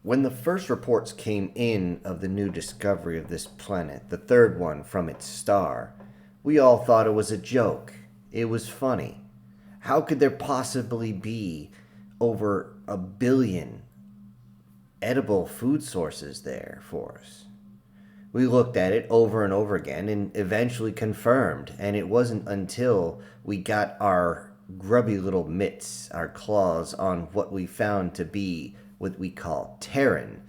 When the first reports came in of the new discovery of this planet, the third one from its star, we all thought it was a joke. It was funny. How could there possibly be over a billion edible food sources there for us? We looked at it over and over again and eventually confirmed, and it wasn't until we got our grubby little mitts, our claws, on what we found to be what we call Terran,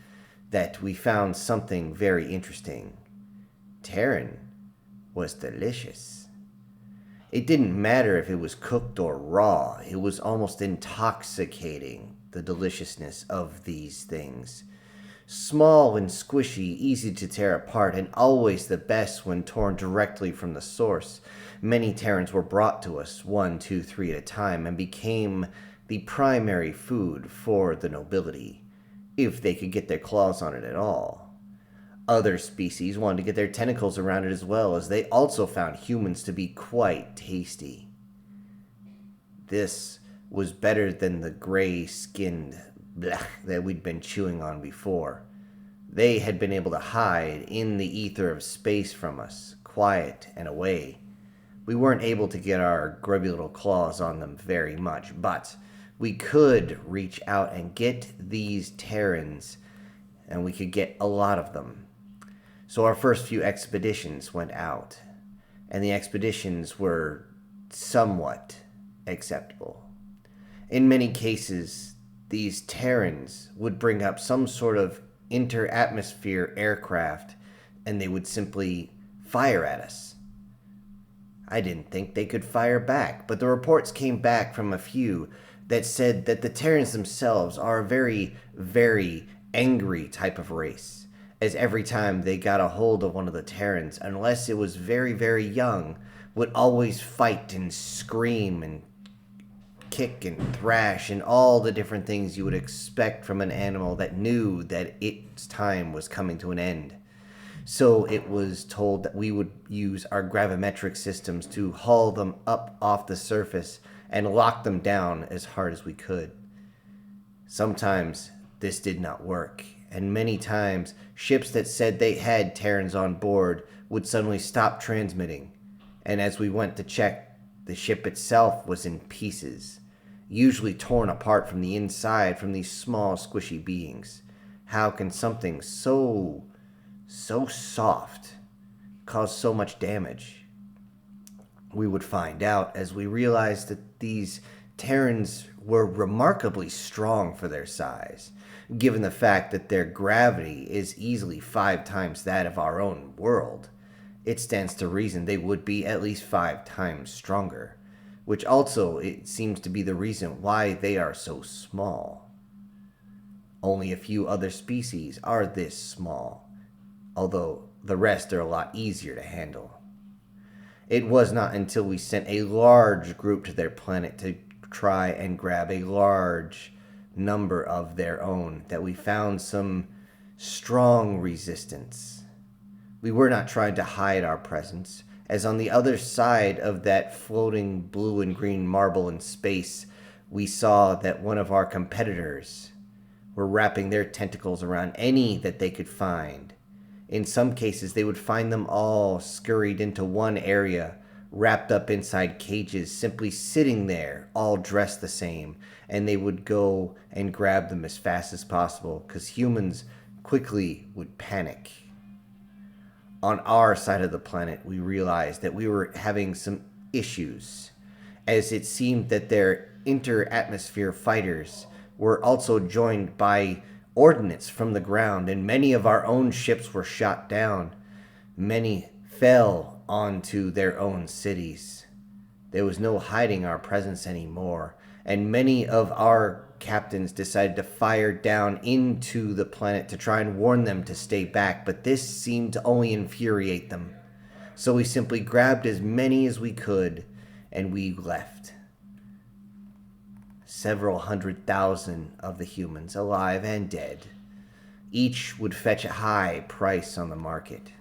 that we found something very interesting. Terran was delicious. It didn't matter if it was cooked or raw, it was almost intoxicating, the deliciousness of these things. Small and squishy, easy to tear apart, and always the best when torn directly from the source. Many Terrans were brought to us, one, two, three at a time, and became the primary food for the nobility, if they could get their claws on it at all. Other species wanted to get their tentacles around it as well, as they also found humans to be quite tasty. This was better than the gray-skinned blech that we'd been chewing on before. They had been able to hide in the ether of space from us, quiet and away. We weren't able to get our grubby little claws on them very much, but we could reach out and get these Terrans, and we could get a lot of them. So our first few expeditions went out, and the expeditions were somewhat acceptable. In many cases, these Terrans would bring up some sort of inter-atmosphere aircraft, and they would simply fire at us. I didn't think they could fire back, but the reports came back from a few that said that the Terrans themselves are a very, very angry type of race, as every time they got a hold of one of the Terrans, unless it was very, very young, would always fight and scream and kick and thrash and all the different things you would expect from an animal that knew that its time was coming to an end. So it was told that we would use our gravimetric systems to haul them up off the surface and lock them down as hard as we could. Sometimes this did not work, and many times ships that said they had Terrans on board would suddenly stop transmitting, and as we went to check, the ship itself was in pieces, usually torn apart from the inside from these small squishy beings. How can something so soft cause so much damage? We would find out as we realized that these Terrans were remarkably strong for their size, given the fact that their gravity is easily 5 times that of our own world. It stands to reason they would be at least 5 times stronger, which also it seems to be the reason why they are so small. Only a few other species are this small, although the rest are a lot easier to handle. It was not until we sent a large group to their planet to try and grab a large number of their own that we found some strong resistance. We were not trying to hide our presence, as on the other side of that floating blue and green marble in space, we saw that one of our competitors were wrapping their tentacles around any that they could find. In some cases, they would find them all scurried into one area, wrapped up inside cages, simply sitting there, all dressed the same, and they would go and grab them as fast as possible, because humans quickly would panic. On our side of the planet, we realized that we were having some issues, as it seemed that their inter-atmosphere fighters were also joined by ordnance from the ground, and many of our own ships were shot down. Many fell onto their own cities. There was no hiding our presence anymore, and many of our captains decided to fire down into the planet to try and warn them to stay back, but this seemed to only infuriate them. So we simply grabbed as many as we could, and we left. Several 100,000 of the humans, alive and dead. Each would fetch a high price on the market,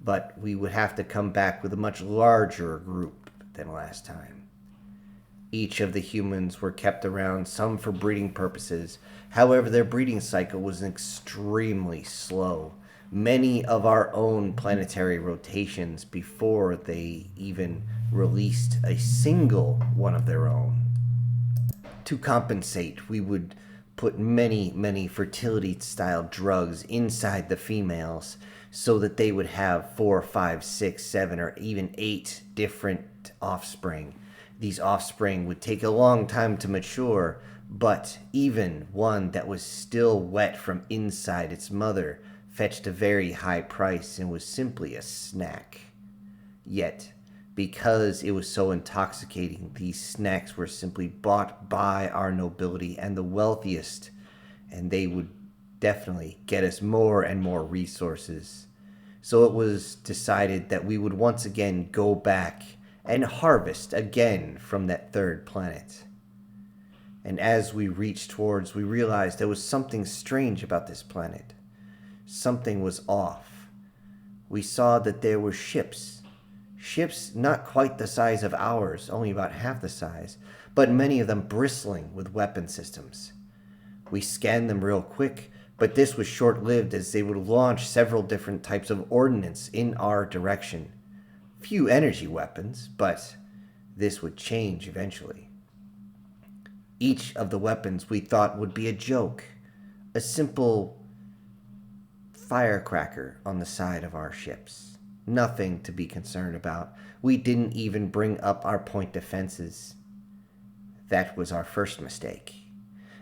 but we would have to come back with a much larger group than last time. Each of the humans were kept around, some for breeding purposes. However, their breeding cycle was extremely slow. Many of our own planetary rotations before they even released a single one of their own. To compensate, we would put many fertility style drugs inside the females so that they would have 4, 5, 6, 7, or even 8 different offspring. These offspring would take a long time to mature, but even one that was still wet from inside its mother fetched a very high price and was simply a snack. Yet, because it was so intoxicating, these snacks were simply bought by our nobility and the wealthiest, and they would definitely get us more and more resources. So it was decided that we would once again go back and harvest again from that third planet. And as we reached towards, we realized there was something strange about this planet. Something was off. We saw that there were ships not quite the size of ours, only about half the size, but many of them bristling with weapon systems. We scanned them real quick, but this was short-lived as they would launch several different types of ordnance in our direction. Few energy weapons, but this would change eventually. Each of the weapons we thought would be a joke, a simple firecracker on the side of our ships. Nothing to be concerned about. We didn't even bring up our point defenses. That was our first mistake.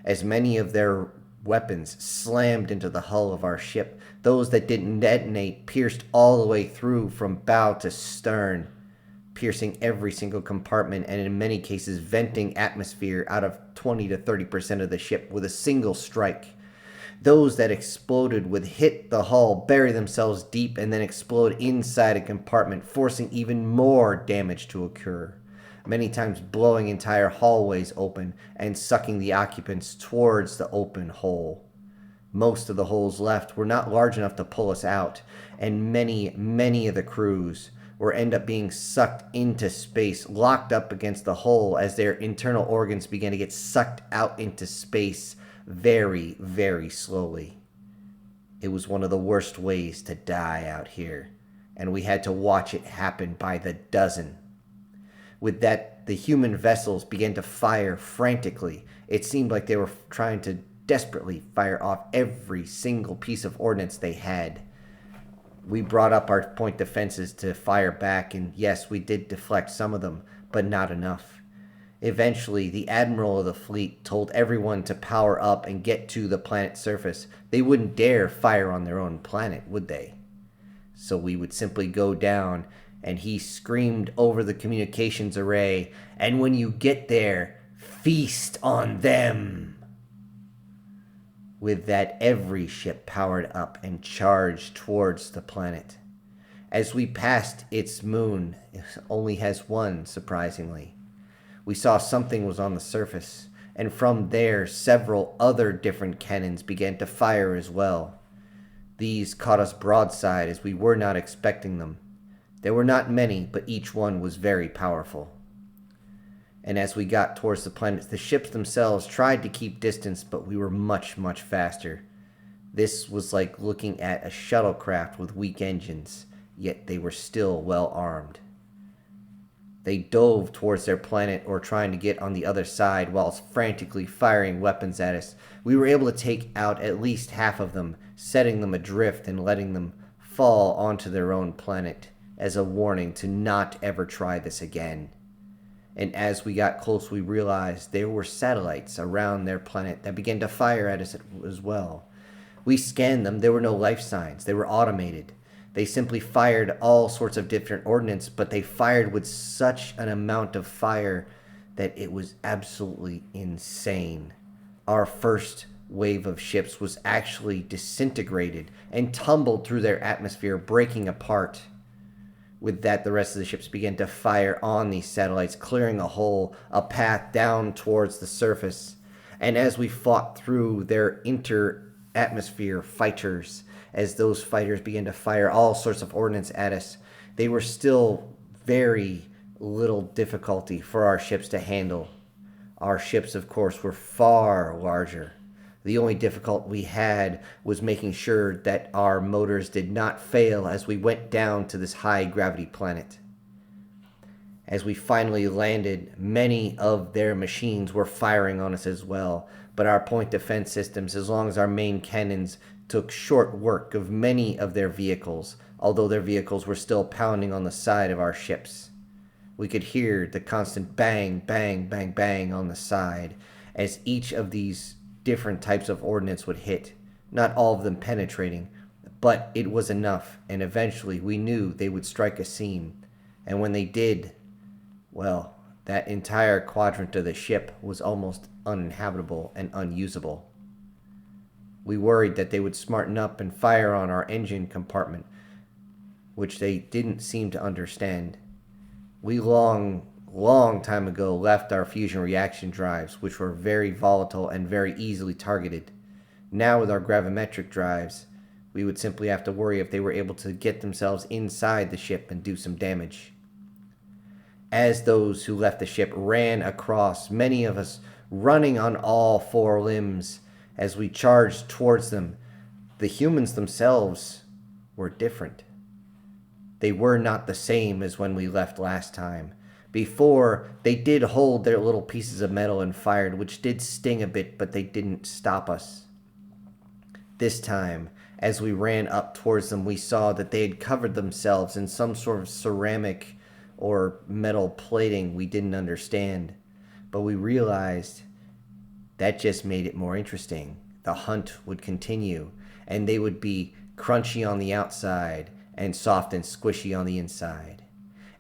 As many of their weapons slammed into the hull of our ship, those that didn't detonate pierced all the way through from bow to stern, piercing every single compartment and in many cases venting atmosphere out of 20 to 30% of the ship with a single strike. Those that exploded would hit the hull, bury themselves deep, and then explode inside a compartment, forcing even more damage to occur, many times blowing entire hallways open and sucking the occupants towards the open hole. Most of the holes left were not large enough to pull us out, and many of the crews were end up being sucked into space, locked up against the hull as their internal organs began to get sucked out into space very slowly. It was one of the worst ways to die out here, and we had to watch it happen by the dozen. With that, the human vessels began to fire frantically. It seemed like they were trying to desperately fire off every single piece of ordnance they had. We brought up our point defenses to fire back, and yes, we did deflect some of them, but not enough. Eventually, the admiral of the fleet told everyone to power up and get to the planet's surface. They wouldn't dare fire on their own planet, would they? So we would simply go down, and he screamed over the communications array, "And when you get there, feast on them!" With that, every ship powered up and charged towards the planet. As we passed its moon, it only has one, surprisingly. We saw something was on the surface, and from there several other different cannons began to fire as well. These caught us broadside as we were not expecting them. There were not many, but each one was very powerful. And as we got towards the planets, the ships themselves tried to keep distance, but we were much faster. This was like looking at a shuttlecraft with weak engines, yet they were still well armed. They dove towards their planet or trying to get on the other side whilst frantically firing weapons at us. We were able to take out at least half of them, setting them adrift and letting them fall onto their own planet as a warning to not ever try this again. And as we got close, we realized there were satellites around their planet that began to fire at us as well. We scanned them. There were no life signs. They were automated. They simply fired all sorts of different ordnance, but they fired with such an amount of fire that it was absolutely insane. Our first wave of ships was actually disintegrated and tumbled through their atmosphere, breaking apart. With that, the rest of the ships began to fire on these satellites, clearing a hole, a path down towards the surface. And as we fought through their inter-atmosphere fighters, as those fighters began to fire all sorts of ordnance at us, they were still very little difficulty for our ships to handle. Our ships, of course, were far larger. The only difficulty we had was making sure that our motors did not fail as we went down to this high gravity planet. As we finally landed, many of their machines were firing on us as well, but our point defense systems, as long as our main cannons, took short work of many of their vehicles, although their vehicles were still pounding on the side of our ships. We could hear the constant bang, bang, bang, bang on the side as each of these different types of ordnance would hit, not all of them penetrating, but it was enough, and eventually we knew they would strike a seam, and when they did, well, that entire quadrant of the ship was almost uninhabitable and unusable. We worried that they would smarten up and fire on our engine compartment, which they didn't seem to understand. We long time ago left our fusion reaction drives, which were very volatile and very easily targeted. Now with our gravimetric drives, we would simply have to worry if they were able to get themselves inside the ship and do some damage. As those who left the ship ran across, many of us running on all four limbs as we charged towards them, the humans themselves were different. They were not the same as when we left last time. Before, they did hold their little pieces of metal and fired, which did sting a bit, but they didn't stop us. This time, as we ran up towards them, we saw that they had covered themselves in some sort of ceramic or metal plating we didn't understand. But we realized that just made it more interesting. The hunt would continue, and they would be crunchy on the outside and soft and squishy on the inside.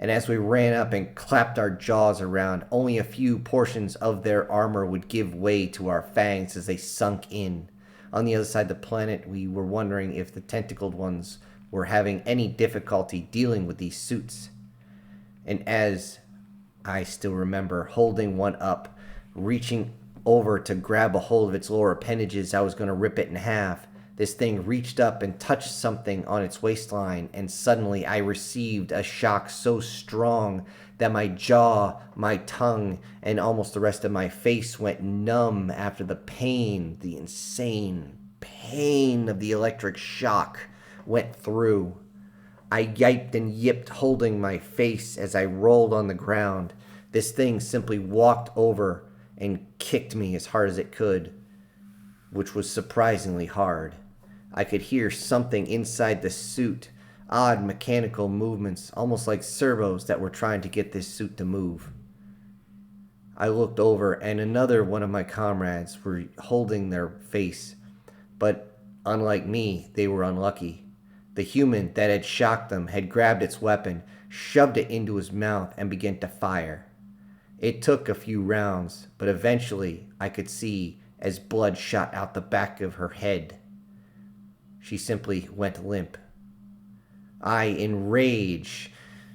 And as we ran up and clapped our jaws around, only a few portions of their armor would give way to our fangs as they sunk in. On the other side of the planet, we were wondering if the tentacled ones were having any difficulty dealing with these suits. And as I still remember holding one up, reaching over to grab a hold of its lower appendages, I was going to rip it in half. This thing reached up and touched something on its waistline, and suddenly I received a shock so strong that my jaw, my tongue, and almost the rest of my face went numb after the pain, the insane pain of the electric shock went through. I yiped and yipped, holding my face as I rolled on the ground. This thing simply walked over and kicked me as hard as it could, which was surprisingly hard. I could hear something inside the suit, odd mechanical movements, almost like servos that were trying to get this suit to move. I looked over, and another one of my comrades were holding their face, but unlike me, they were unlucky. The human that had shocked them had grabbed its weapon, shoved it into his mouth, and began to fire. It took a few rounds, but eventually I could see as blood shot out the back of her head. She simply went limp. I, in rage,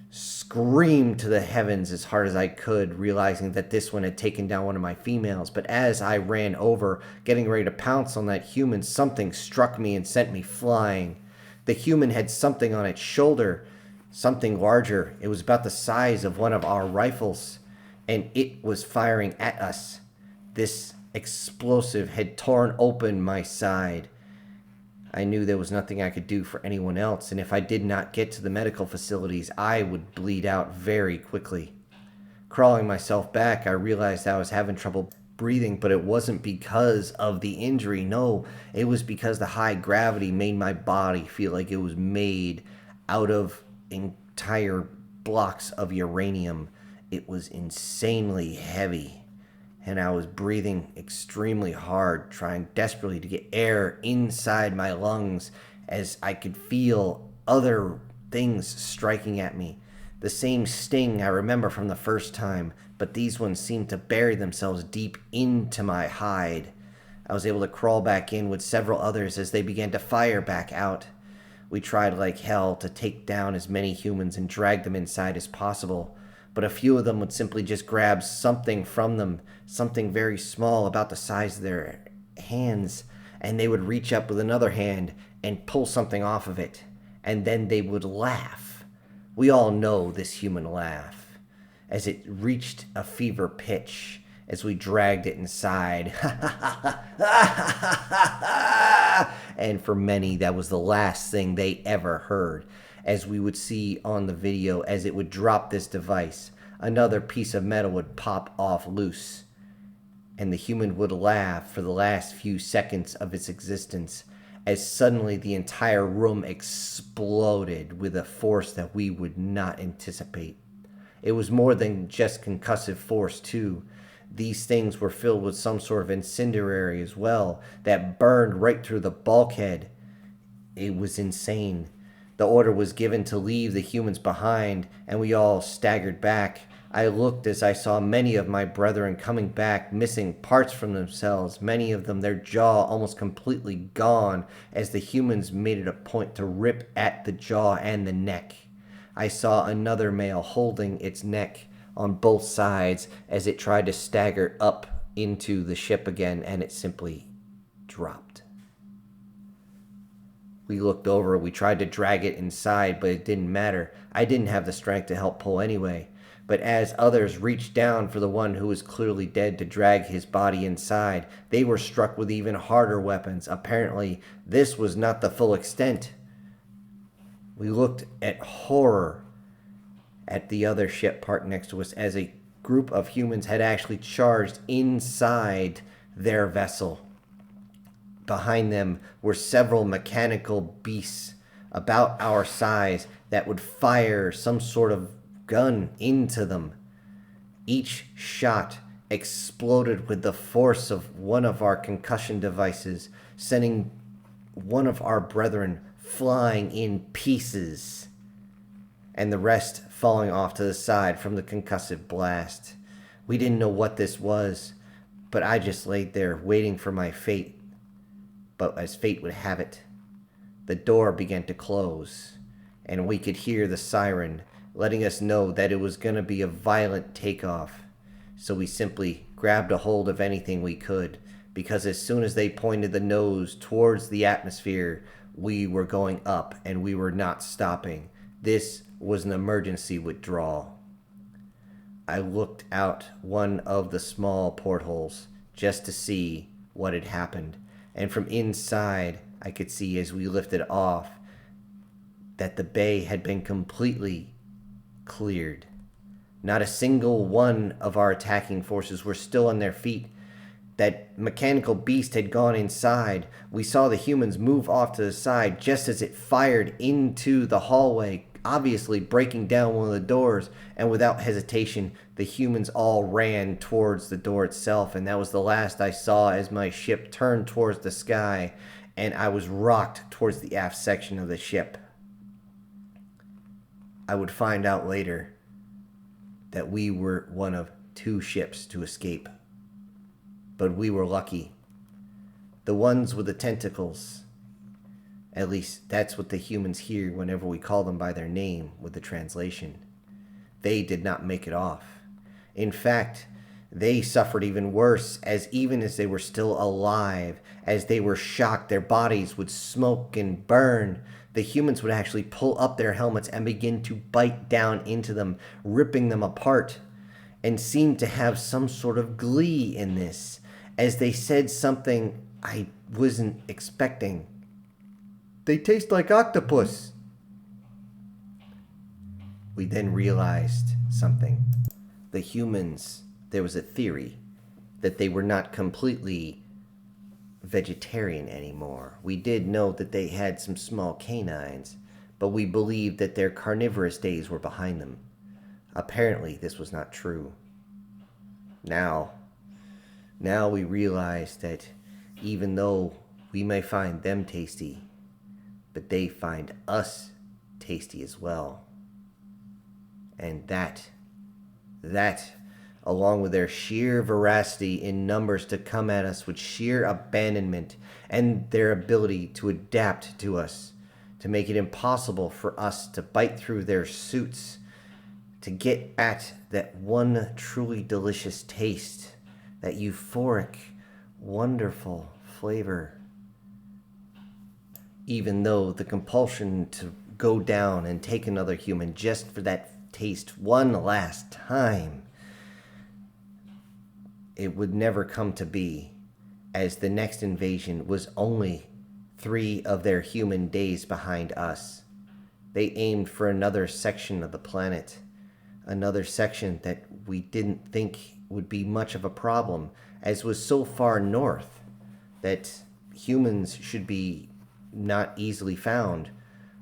screamed to the heavens as hard as I could, realizing that this one had taken down one of my females. But as I ran over, getting ready to pounce on that human, something struck me and sent me flying. The human had something on its shoulder, something larger. It was about the size of one of our rifles, and it was firing at us. This explosive had torn open my side. I knew there was nothing I could do for anyone else, and if I did not get to the medical facilities, I would bleed out very quickly. Crawling myself back, I realized I was having trouble breathing, but it wasn't because of the injury. No, it was because the high gravity made my body feel like it was made out of entire blocks of uranium. It was insanely heavy, and I was breathing extremely hard, trying desperately to get air inside my lungs as I could feel other things striking at me. The same sting I remember from the first time, but these ones seemed to bury themselves deep into my hide. I was able to crawl back in with several others as they began to fire back out. We tried like hell to take down as many humans and drag them inside as possible, but a few of them would simply just grab something from them, something very small about the size of their hands, and they would reach up with another hand and pull something off of it, and then they would laugh. We all know this human laugh, as it reached a fever pitch, as we dragged it inside. And for many, that was the last thing they ever heard. As we would see on the video, as it would drop this device, another piece of metal would pop off loose, and the human would laugh for the last few seconds of its existence, as suddenly the entire room exploded with a force that we would not anticipate. It was more than just concussive force, too. These things were filled with some sort of incendiary as well that burned right through the bulkhead. It was insane. The order was given to leave the humans behind, and we all staggered back. I looked as I saw many of my brethren coming back, missing parts from themselves, many of them their jaw almost completely gone, as the humans made it a point to rip at the jaw and the neck. I saw another male holding its neck on both sides as it tried to stagger up into the ship again, and it simply dropped. We looked over, we tried to drag it inside, but it didn't matter. I didn't have the strength to help pull anyway. But as others reached down for the one who was clearly dead to drag his body inside, they were struck with even harder weapons. Apparently, this was not the full extent. We looked at horror at the other ship parked next to us as a group of humans had actually charged inside their vessel. Behind them were several mechanical beasts about our size that would fire some sort of gun into them. Each shot exploded with the force of one of our concussion devices, sending one of our brethren flying in pieces, and the rest falling off to the side from the concussive blast. We didn't know what this was, but I just laid there waiting for my fate. But as fate would have it, the door began to close, and we could hear the siren letting us know that it was going to be a violent takeoff. So we simply grabbed a hold of anything we could, because as soon as they pointed the nose towards the atmosphere, we were going up and we were not stopping. This was an emergency withdrawal. I looked out one of the small portholes just to see what had happened. And from inside, I could see as we lifted off that the bay had been completely cleared. Not a single one of our attacking forces were still on their feet. That mechanical beast had gone inside. We saw the humans move off to the side just as it fired into the hallway, obviously breaking down one of the doors, and without hesitation, the humans all ran towards the door itself, and that was the last I saw as my ship turned towards the sky, and I was rocked towards the aft section of the ship. I would find out later that we were one of 2 ships to escape, but we were lucky. The ones with the tentacles, at least that's what the humans hear whenever we call them by their name with the translation. They did not make it off. In fact, they suffered even worse, as even as they were still alive, as they were shocked, their bodies would smoke and burn. The humans would actually pull up their helmets and begin to bite down into them, ripping them apart, and seemed to have some sort of glee in this, as they said something I wasn't expecting. "They taste like octopus." We then realized something. The humans, there was a theory that they were not completely vegetarian anymore. We did know that they had some small canines, but we believed that their carnivorous days were behind them. Apparently, this was not true. Now we realize that even though we may find them tasty, but they find us tasty as well. And that, along with their sheer veracity in numbers to come at us with sheer abandonment and their ability to adapt to us, to make it impossible for us to bite through their suits, to get at that one truly delicious taste, that euphoric, wonderful flavor. Even though the compulsion to go down and take another human just for that taste one last time, it would never come to be, as the next invasion was only 3 of their human days behind us. They aimed for another section of the planet, another section that we didn't think would be much of a problem, as was so far north that humans should be not easily found.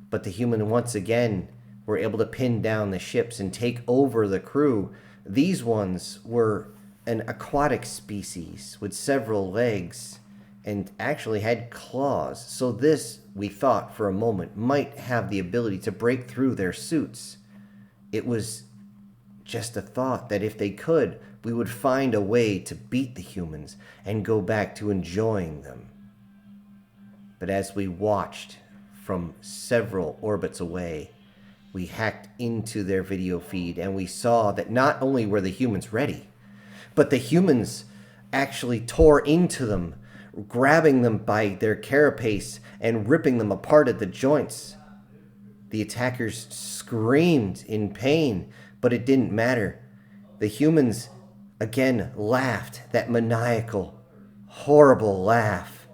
But the human once again were able to pin down the ships and take over the crew. These ones were an aquatic species with several legs and actually had claws. So this, we thought for a moment, might have the ability to break through their suits. It was just a thought that if they could, we would find a way to beat the humans and go back to enjoying them. But as we watched from several orbits away, we hacked into their video feed and we saw that not only were the humans ready, but the humans actually tore into them, grabbing them by their carapace and ripping them apart at the joints. The attackers screamed in pain, but it didn't matter. The humans again laughed, that maniacal, horrible laugh,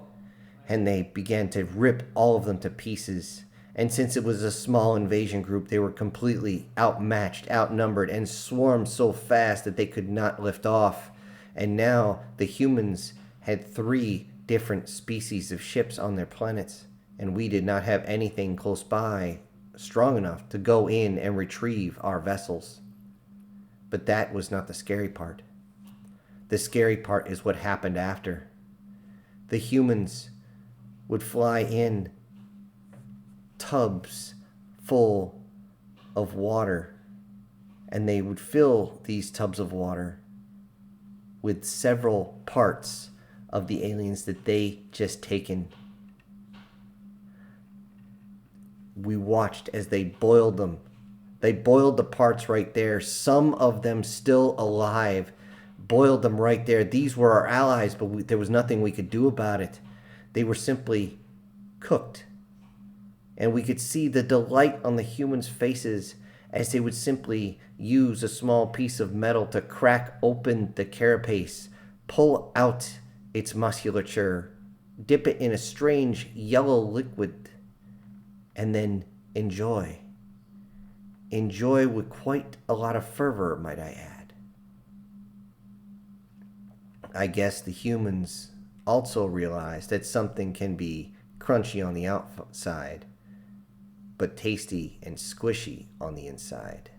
and they began to rip all of them to pieces. And since it was a small invasion group, they were completely outmatched, outnumbered, and swarmed so fast that they could not lift off. And now the humans had 3 different species of ships on their planets, and we did not have anything close by strong enough to go in and retrieve our vessels. But that was not the scary part. The scary part is what happened after. The humans would fly in tubs full of water, and they would fill these tubs of water with several parts of the aliens that they just taken. We watched as they boiled them. They boiled the parts right there, some of them still alive, boiled them right there. These were our allies, but there was nothing we could do about it. They were simply cooked. And we could see the delight on the humans' faces as they would simply use a small piece of metal to crack open the carapace, pull out its musculature, dip it in a strange yellow liquid, and then enjoy. Enjoy with quite a lot of fervor, might I add. I guess the humans also realized that something can be crunchy on the outside, but tasty and squishy on the inside.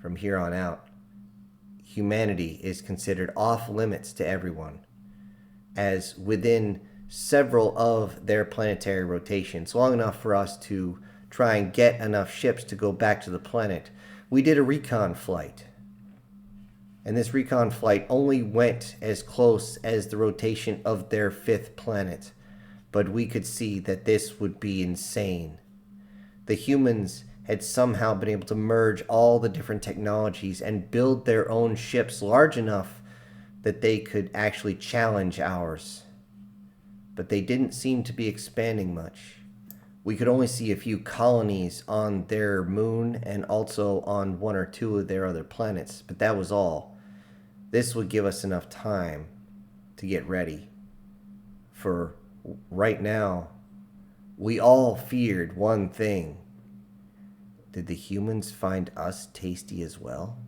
From here on out, humanity is considered off limits to everyone, as within several of their planetary rotations, long enough for us to try and get enough ships to go back to the planet, we did a recon flight. And this recon flight only went as close as the rotation of their 5th planet. But we could see that this would be insane. The humans had somehow been able to merge all the different technologies and build their own ships large enough that they could actually challenge ours. But they didn't seem to be expanding much. We could only see a few colonies on their moon and also on 1 or 2 of their other planets, but that was all. This would give us enough time to get ready. For right now, we all feared one thing. Did the humans find us tasty as well?